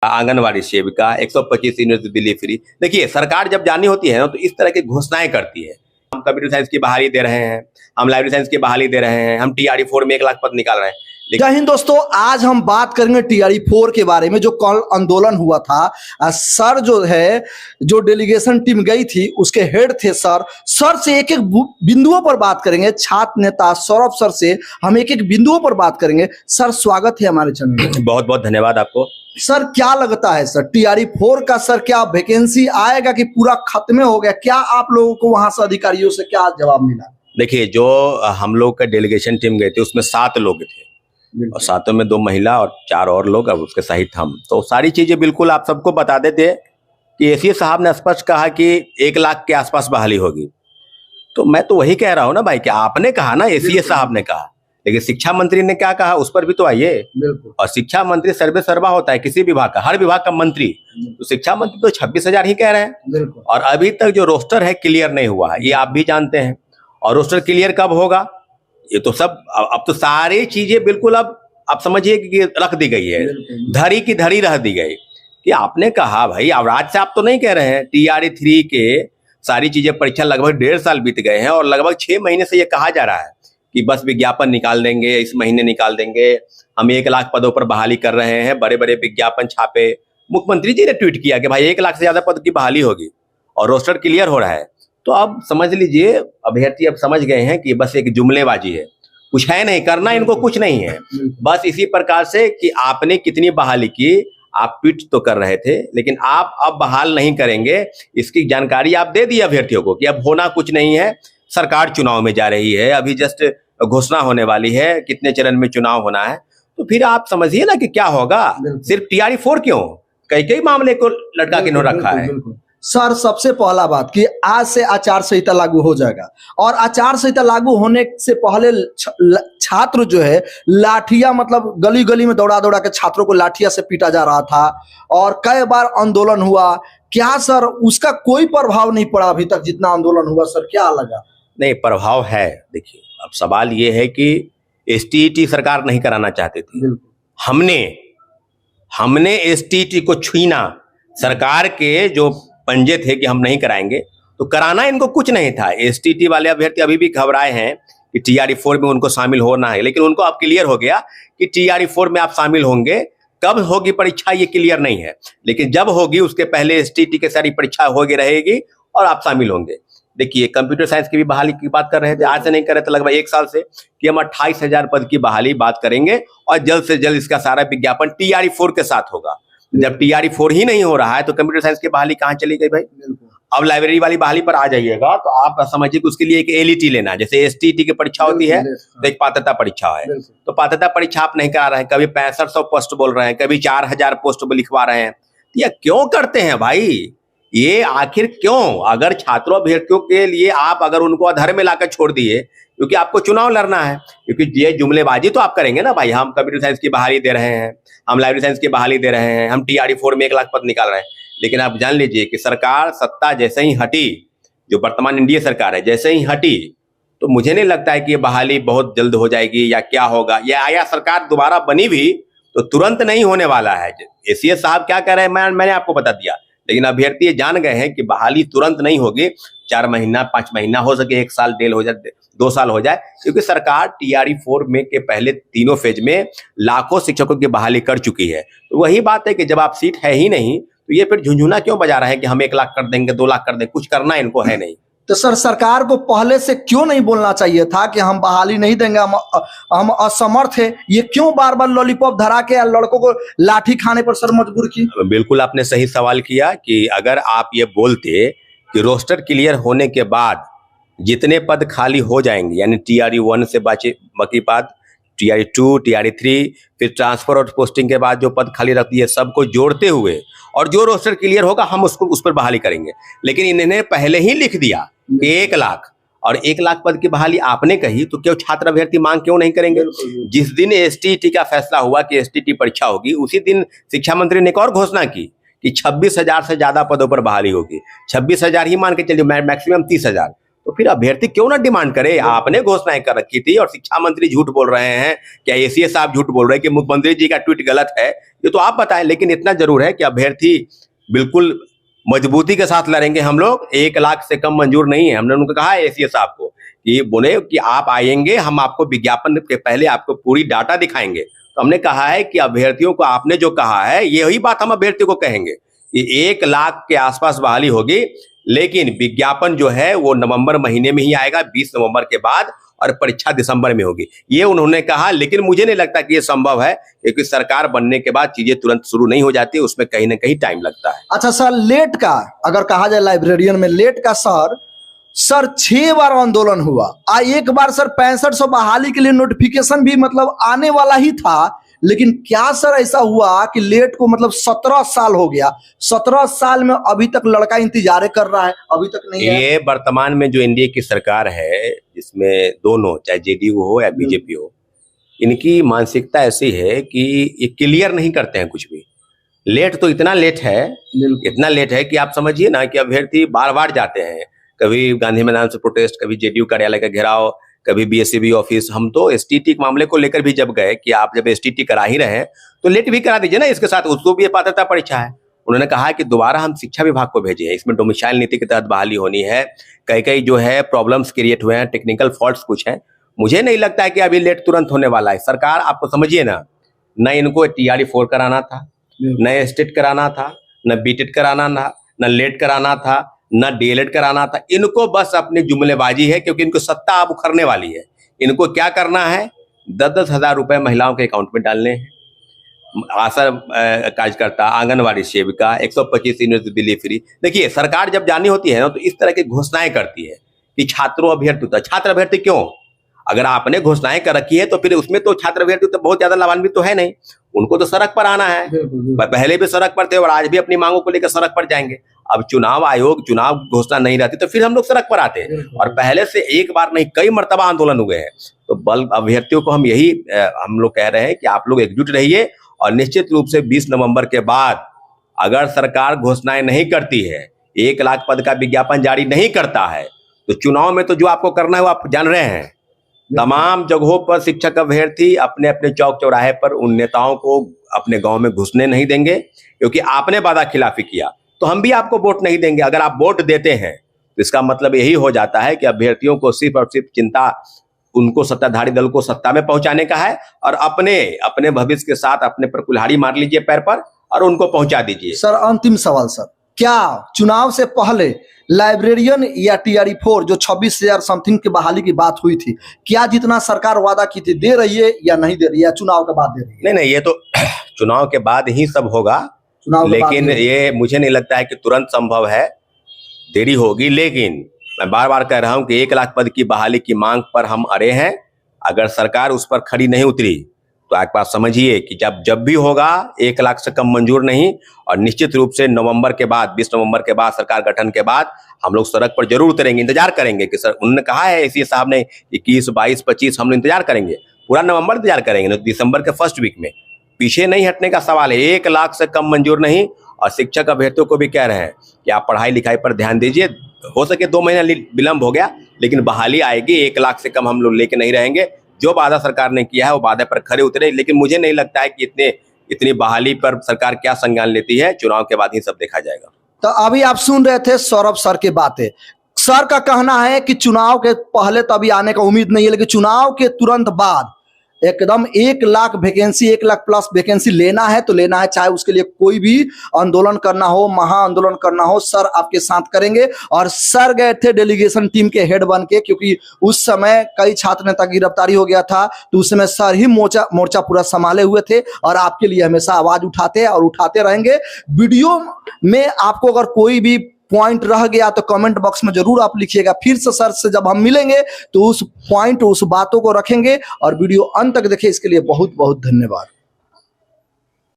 आंगनवाड़ी सेविका 125 यूनिट बिजली फ्री। देखिए, सरकार जब जानी होती है ना तो इस तरह की घोषणाएं करती है। हम कंप्यूटर साइंस की बहाली दे रहे हैं, हम लाइब्रेरी साइंस की बहाली दे रहे हैं, हम टीआरई 4 में 1 लाख पद निकाल रहे हैं। जय हिंद दोस्तों, आज हम बात करेंगे टीआरई 4 के बारे में। जो कल आंदोलन हुआ था, सर जो है, जो डेलीगेशन टीम गई थी उसके हेड थे सर से एक एक बिंदुओं पर बात करेंगे। छात्र नेता सौरभ सर से हम एक एक बिंदुओं पर बात करेंगे। सर, स्वागत है हमारे चैनल में। बहुत बहुत धन्यवाद आपको। सर, क्या लगता है सर, टीआरई 4 का सर क्या वैकेंसी आएगा कि पूरा खत्म हो गया? क्या आप लोगों को वहां से अधिकारियों से क्या जवाब मिला? देखिए, जो हम लोग का डेलीगेशन टीम गए थे उसमें 7 लोग थे और 7 में 2 महिला और 4 और लोग, अब उसके सहित हम। तो सारी चीजें बिल्कुल आप सबको बता देते कि एसीए साहब ने स्पष्ट कहा कि 1 लाख के आसपास बहाली होगी। तो मैं तो वही कह रहा हूँ ना भाई, कि आपने कहा ना, एसीए साहब ने कहा, लेकिन शिक्षा मंत्री ने क्या कहा उस पर भी तो आइए। और शिक्षा मंत्री सर्वे सर्वा होता है किसी विभाग का, हर विभाग का मंत्री। तो शिक्षा मंत्री तो 26,000 ही कह रहे हैं और अभी तक जो रोस्टर है क्लियर नहीं हुआ है, ये आप भी जानते हैं। और रोस्टर क्लियर कब होगा, ये तो सब अब तो सारी चीजें बिल्कुल अब आप समझिए कि रख दी गई है, धरी की धरी रख दी गई। कि आपने कहा भाई, अब आज से आप तो नहीं कह रहे हैं, टीआरई 3 के सारी चीजें परीक्षा लगभग 1.5 साल बीत गए हैं और लगभग 6 महीने से ये कहा जा रहा है कि बस विज्ञापन निकाल देंगे, इस महीने निकाल देंगे, हम 1 लाख पदों पर बहाली कर रहे हैं, बड़े बड़े विज्ञापन छापे। मुख्यमंत्री जी ने ट्वीट किया कि भाई 1 लाख से ज्यादा पद की बहाली होगी और रोस्टर क्लियर हो रहा है। तो अब समझ लीजिए, अभ्यर्थी अब समझ गए हैं कि बस एक जुमलेबाजी है, कुछ है नहीं, करना इनको कुछ नहीं है। बस इसी प्रकार से कि आपने कितनी बहाली की, आप ट्वीट तो कर रहे थे, लेकिन आप अब बहाल नहीं करेंगे, इसकी जानकारी आप दे दी अभ्यर्थियों को कि अब होना कुछ नहीं है। सरकार चुनाव में जा रही है, अभी जस्ट घोषणा होने वाली है, कितने चरण में चुनाव होना है। तो फिर आप समझिए ना कि क्या होगा। सिर्फ टीआरई 4 क्यों, कई मामले को लटका के रखा है। सर, सबसे पहला बात कि आज से आचार संहिता लागू हो जाएगा और आचार संहिता लागू होने से पहले छात्र जो है लाठियां, मतलब गली गली में दौड़ा दौड़ा के छात्रों को लाठियां से पीटा जा रहा था और कई बार आंदोलन हुआ। क्या सर उसका कोई प्रभाव नहीं पड़ा अभी तक जितना आंदोलन हुआ? सर, क्या लगा? नहीं, प्रभाव है। देखिए, अब सवाल ये है कि एसटीईटी सरकार नहीं कराना चाहती थी। हमने एसटीईटी को छीना, सरकार के जो पंजे थे कि हम नहीं कराएंगे, तो कराना इनको कुछ नहीं था। एसटीईटी वाले अभ्यर्थी अभी भी घबराए हैं कि टीआरई 4 में उनको शामिल होना है, लेकिन उनको अब क्लियर हो गया कि टीआरई 4 में आप शामिल होंगे। कब होगी परीक्षा ये क्लियर नहीं है, लेकिन जब होगी उसके पहले एसटीईटी की सारी परीक्षा होगी रहेगी और आप शामिल होंगे। देखिए, कंप्यूटर साइंस की भी बहाली की बात कर रहे थे, आज से नहीं कर रहे थे, लगभग 1 साल से, कि हम 28,000 पद की बहाली बात करेंगे और जल्द से जल्द इसका सारा विज्ञापन टीआरई 4 के साथ होगा। जब टीआरई 4 ही नहीं हो रहा है तो कंप्यूटर साइंस की बहाली कहाँ चली गई भाई? अब लाइब्रेरी वाली बहाली पर आ जाइएगा तो आप समझिए कि उसके लिए एक एलईटी लेना, जैसे एसटीईटी की परीक्षा होती है तो एक पात्रता परीक्षा है। तो पात्रता परीक्षा आप नहीं करा रहे हैं, कभी 6500 पोस्ट बोल रहे हैं, कभी 4000 पोस्ट लिखवा रहे हैं। ये क्यों करते हैं भाई? ये आखिर क्यों? अगर छात्रों अभ्यर्थियों के लिए आप अगर उनको अधर में लाकर छोड़ दिए, क्योंकि आपको चुनाव लड़ना है, क्योंकि ये जुमलेबाजी तो आप करेंगे ना भाई, हम कंप्यूटर साइंस की बहाली दे रहे हैं, हम लाइब्रेरी साइंस की बहाली दे रहे हैं, हम टीआरई 4 में 1 लाख पद निकाल रहे हैं। लेकिन आप जान लीजिए कि सरकार सत्ता जैसे ही हटी, जो वर्तमान एनडीए सरकार है, जैसे ही हटी, तो मुझे नहीं लगता है कि ये बहाली बहुत जल्द हो जाएगी या क्या होगा। या सरकार दोबारा बनी भी तो तुरंत नहीं होने वाला है। एसीए साहब क्या कह रहे हैं मैंने आपको बता दिया, लेकिन अभ्यर्थी ये जान गए हैं कि बहाली तुरंत नहीं होगी, 4 महीना 5 महीना हो सके, 1 साल डेल हो जाए, 2 साल हो जाए, क्योंकि सरकार टीआरई 4 में के पहले तीनों फेज में लाखों शिक्षकों की बहाली कर चुकी है। तो वही बात है कि जब आप सीट है ही नहीं तो ये फिर झुंझुना क्यों बजा रहे हैं कि हम 1 लाख कर देंगे, 2 लाख कर देंगे, कुछ करना इनको है नहीं। तो सर, सरकार को पहले से क्यों नहीं बोलना चाहिए था कि हम बहाली नहीं देंगे, हम असमर्थ है? ये क्यों बार बार लॉलीपॉप धरा के लड़कों को लाठी खाने पर सर मजबूर की? बिल्कुल आपने सही सवाल किया कि अगर आप ये बोलते कि रोस्टर क्लियर होने के बाद जितने पद खाली हो जाएंगे, यानी टीआरई 1 से बाकी पद, टीआरई 2, टीआरई 3, फिर ट्रांसफर और पोस्टिंग के बाद जो पद खाली रहती है, सबको जोड़ते हुए और जो रोस्टर क्लियर होगा हम उसको उस पर बहाली करेंगे। लेकिन इन्होंने पहले ही लिख दिया 1 लाख, और 1 लाख पद की बहाली आपने कही, तो क्यों छात्र अभ्यर्थी मांग क्यों नहीं करेंगे? जिस दिन एसटीईटी का फैसला हुआ कि एसटीईटी परीक्षा होगी, उसी दिन शिक्षा मंत्री ने एक और घोषणा की कि 26,000 से ज्यादा पदों पर बहाली होगी। 26,000 ही मान के चलिए, मैक्सिमम 30,000। तो फिर अभ्यर्थी क्यों ना डिमांड करे? आपने घोषणाएं कर रखी थी और शिक्षा मंत्री झूठ बोल रहे हैं, क्या एसीएस साहब झूठ बोल रहे हैं कि मुख्यमंत्री जी का ट्वीट गलत है? ये तो आप बताएं। लेकिन इतना जरूर है कि अभ्यर्थी बिल्कुल मजबूती के साथ लड़ेंगे। हम लोग 1 लाख से कम मंजूर नहीं है। हमने उनको कहा है एसीएस साहब को कि बोले कि आप आएंगे, हम आपको विज्ञापन के पहले आपको पूरी डाटा दिखाएंगे। तो हमने कहा है कि अभ्यर्थियों को आपने जो कहा है यही बात हम अभ्यर्थियों को कहेंगे कि 1 लाख के आसपास बहाली होगी, लेकिन विज्ञापन जो है वो नवंबर महीने में ही आएगा, 20 नवंबर के बाद, और परीक्षा दिसंबर में होगी, ये उन्होंने कहा। लेकिन मुझे नहीं लगता कि ये संभव है, क्योंकि सरकार बनने के बाद चीजें तुरंत शुरू नहीं हो जाती, उसमें कहीं ना कहीं टाइम लगता है। अच्छा सर, लेट का अगर कहा जाए लाइब्रेरियन में लेट का सर 6 बार आंदोलन हुआ, एक बार सर 6500 बहाली के लिए नोटिफिकेशन भी मतलब आने वाला ही था, लेकिन क्या सर ऐसा हुआ कि लेट को मतलब 17 साल हो गया, 17 साल में अभी तक लड़का इंतजार कर रहा है, अभी तक नहीं है। ये वर्तमान में जो एनडीए की सरकार है, जिसमें दोनों, चाहे जेडीयू हो या बीजेपी हो, इनकी मानसिकता ऐसी है कि ये क्लियर नहीं करते हैं कुछ भी। लेट तो इतना लेट है कि आप समझिए ना कि अभ्यर्थी बार बार जाते हैं, कभी गांधी मैदान से प्रोटेस्ट, कभी जेडीयू कार्यालय का घेराव, कभी बीएससीबी ऑफिस। हम तो एसटीटी के मामले को लेकर भी जब गए कि आप जब एसटीटी करा ही रहे हैं तो लेट भी करा दीजिए ना, इसके साथ उसको भी पात्रता परीक्षा है। उन्होंने कहा कि दोबारा हम शिक्षा विभाग को भेजे हैं, इसमें डोमिसाइल नीति के तहत बहाली होनी है। कई जो है प्रॉब्लम्स क्रिएट हुए हैं, टेक्निकल फॉल्ट्स कुछ हैं। मुझे नहीं लगता है कि अभी लेट तुरंत होने वाला है। सरकार, आपको समझिए ना इनको TRE 4 कराना था, न एस्टेट कराना था, न बीटेट कराना था, न लेट कराना था, न डीएलएड कराना था। इनको बस अपनी जुमलेबाजी है, क्योंकि इनको सत्ता अब उखड़ने वाली है। इनको क्या करना है, 10-10 हजार रुपए महिलाओं के अकाउंट में डालने हैं। आशा कार्यकर्ता, आंगनवाड़ी सेविका, 125 यूनिट बिजली फ्री। देखिए, सरकार जब जानी होती है ना तो इस तरह की घोषणाएं करती है कि छात्रों अभ्यर्थी, छात्र अभ्यर्थी क्यों? अगर आपने घोषणाएं कर रखी है तो फिर उसमें तो छात्र अभ्यर्थी तो बहुत ज्यादा लाभान्वित तो है नहीं, उनको तो सड़क पर आना है। पहले भी सड़क पर थे और आज भी अपनी मांगों को लेकर सड़क पर जाएंगे। अब चुनाव आयोग चुनाव घोषणा नहीं रहती तो फिर हम लोग सड़क पर आते हैं, और पहले से एक बार नहीं कई मर्तबा आंदोलन हुए हैं। तो बल अभ्यर्थियों को हम यही हम लोग कह रहे हैं कि आप लोग एकजुट रहिए, और निश्चित रूप से 20 नवंबर के बाद अगर सरकार घोषणाएं नहीं करती है, 1 लाख पद का विज्ञापन जारी नहीं करता है, तो चुनाव में तो जो आपको करना है वो आप जान रहे हैं। तमाम जगहों पर शिक्षक अभ्यर्थी अपने अपने चौक चौराहे पर उन नेताओं को अपने गांव में घुसने नहीं देंगे, क्योंकि आपने वादा खिलाफी किया तो हम भी आपको वोट नहीं देंगे। अगर आप वोट देते हैं तो इसका मतलब यही हो जाता है कि अभ्यर्थियों को सिर्फ और सिर्फ चिंता उनको सत्ताधारी दल को सत्ता में पहुंचाने का है, और अपने भविष्य के साथ अपने पर कुल्हाड़ी मार लीजिए पैर पर और उनको पहुंचा दीजिए। सर, अंतिम सवाल सर, क्या चुनाव से पहले लाइब्रेरियन या TRE 4 जो 26,000 समथिंग की बहाली की बात हुई थी, क्या जितना सरकार वादा की थी दे रही है या नहीं दे रही है, या चुनाव के बाद दे रही है? नहीं, ये तो चुनाव के बाद ही सब होगा, लेकिन ये मुझे नहीं लगता है कि तुरंत संभव है, देरी होगी। लेकिन मैं बार बार कह रहा हूं कि 1 लाख पद की बहाली की मांग पर हम अड़े हैं। अगर सरकार उस पर खड़ी नहीं उतरी तो एक बात समझिए कि जब भी होगा 1 लाख से कम मंजूर नहीं, और निश्चित रूप से नवंबर के बाद, 20 नवंबर के बाद, सरकार गठन के बाद हम लोग सड़क पर जरूर उतरेंगे, इंतजार करेंगे कि सर, उन्होंने कहा है एसीएस साहब ने 21, 22, 25 हम लोग इंतजार करेंगे, पूरा नवंबर इंतजार करेंगे, तो दिसंबर के फर्स्ट वीक में पीछे नहीं हटने का सवाल है। 1 लाख से कम मंजूर नहीं, और शिक्षक अभ्यर्थियों को भी कह रहे हैं कि आप पढ़ाई लिखाई पर ध्यान दीजिए। हो सके 2 महीना विलंब हो गया, लेकिन बहाली आएगी। 1 लाख से कम हम लोग लेके नहीं रहेंगे। जो वादा सरकार ने किया है वो वादे पर खरे उतरे, लेकिन मुझे नहीं लगता है कि इतनी बहाली पर सरकार क्या संज्ञान लेती है। चुनाव के बाद ही सब देखा जाएगा। तो अभी आप सुन रहे थे सौरभ सर की बातें। सर का कहना है कि चुनाव के पहले तो अभी आने का उम्मीद नहीं है, लेकिन चुनाव के तुरंत बाद एकदम 1 lakh vacancy, 1 lakh plus vacancy लेना है तो लेना है, चाहे उसके लिए कोई भी आंदोलन करना हो, महा आंदोलन करना हो, सर आपके साथ करेंगे। और सर गए थे डेलीगेशन टीम के हेड बन के, क्योंकि उस समय कई छात्र नेता की गिरफ्तारी हो गया था, तो उस समय सर ही मोर्चा पूरा संभाले हुए थे, और आपके लिए हमेशा आवाज उठाते और उठाते रहेंगे। वीडियो में आपको अगर कोई भी पॉइंट रह गया तो कमेंट बॉक्स में जरूर आप लिखिएगा। फिर से सर से जब हम मिलेंगे तो उस पॉइंट, उस बातों को रखेंगे, और वीडियो अंत तक देखिए। इसके लिए बहुत बहुत धन्यवाद।